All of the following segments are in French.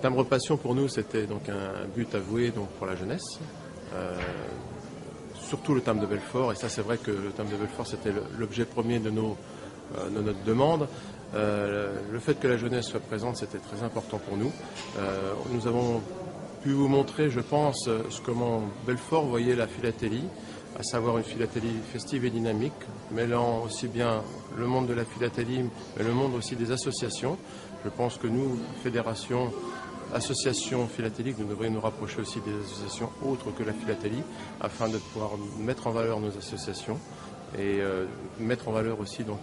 Timbre Passion pour nous c'était donc un but avoué donc pour la jeunesse, surtout le timbre de Belfort, et ça c'est vrai que le timbre de Belfort c'était l'objet premier de notre demande. Le fait que la jeunesse soit présente c'était très important pour nous. Nous avons pu vous montrer, je pense, comment Belfort voyait la philatélie, à savoir une philatélie festive et dynamique, mêlant aussi bien le monde de la philatélie, mais le monde aussi des associations. Je pense que nous, fédération, associations philatéliques, nous devrions nous rapprocher aussi des associations autres que la philatélie, afin de pouvoir mettre en valeur nos associations et mettre en valeur aussi donc,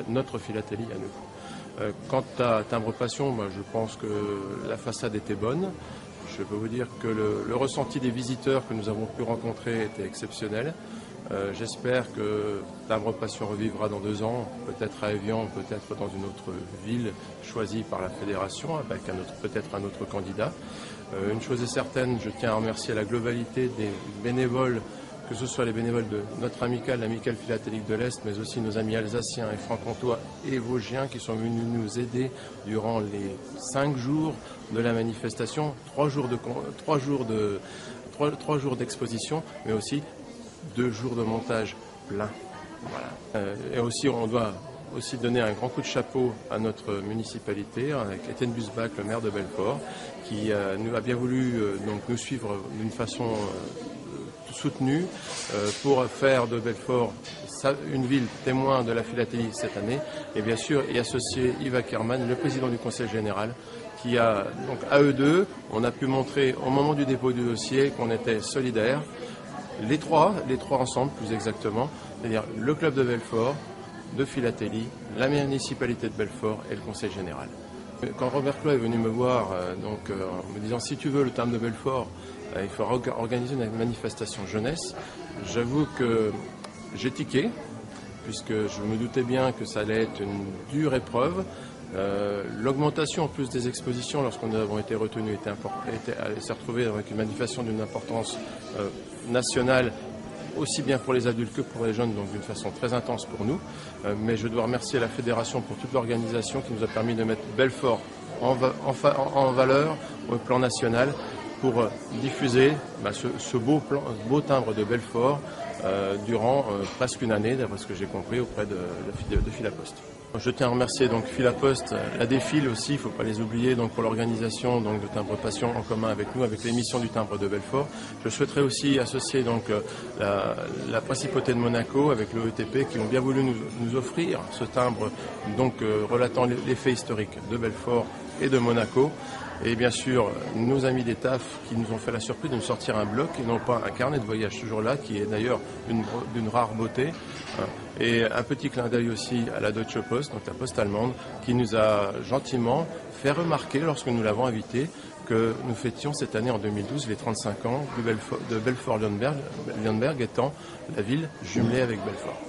notre philatélie à nous. Quant à Timbre Passion, moi, je pense que la façade était bonne. Je peux vous dire que le ressenti des visiteurs que nous avons pu rencontrer était exceptionnel. J'espère que Timbre Passion revivra dans 2 ans, peut-être à Évian, peut-être dans une autre ville choisie par la fédération, avec peut-être un autre candidat. Une chose est certaine, je tiens à remercier la globalité des bénévoles, que ce soit les bénévoles de notre amicale, l'amicale philatélique de l'Est, mais aussi nos amis alsaciens et franc-comtois et vosgiens qui sont venus nous aider durant les 5 jours de la manifestation, 3 jours d'exposition, mais aussi 2 jours de montage plein. Voilà. Et aussi, on doit aussi donner un grand coup de chapeau à notre municipalité, avec Étienne Busbach, le maire de Belfort, qui nous a bien voulu donc, nous suivre d'une façon soutenue pour faire de Belfort une ville témoin de la philatélie cette année, et bien sûr y associer Yves Ackermann, le président du conseil général, qui a, donc à eux deux, on a pu montrer au moment du dépôt du dossier qu'on était solidaires, les trois ensemble plus exactement, c'est-à-dire le club de Belfort, de philatélie, la municipalité de Belfort et le conseil général. Quand Robert Cloy est venu me voir en me disant si tu veux le timbre de Belfort, il faut organiser une manifestation jeunesse, j'avoue que j'ai tiqué, puisque je me doutais bien que ça allait être une dure épreuve. L'augmentation en plus des expositions lorsque nous avons été retenus s'est retrouvée avec une manifestation d'une importance nationale, aussi bien pour les adultes que pour les jeunes, donc d'une façon très intense pour nous. Mais je dois remercier la fédération pour toute l'organisation qui nous a permis de mettre Belfort en valeur au plan national pour diffuser ce beau timbre de Belfort durant presque une année, d'après ce que j'ai compris, auprès de Philapost. Je tiens à remercier donc Philapost, la Défile aussi, il ne faut pas les oublier, donc pour l'organisation donc de Timbre Passion en commun avec nous, avec l'émission du timbre de Belfort. Je souhaiterais aussi associer donc la principauté de Monaco avec le ETP qui ont bien voulu nous offrir ce timbre donc relatant les faits historiques de Belfort et de Monaco. Et bien sûr, nos amis des TAF qui nous ont fait la surprise de nous sortir un bloc et non pas un carnet de voyage ce jour-là, qui est d'ailleurs d'une rare beauté. Et un petit clin d'œil aussi à la Deutsche Post, donc la poste allemande, qui nous a gentiment fait remarquer, lorsque nous l'avons invité, que nous fêtions cette année en 2012 les 35 ans de Belfort-Lüneburg étant la ville jumelée avec Belfort.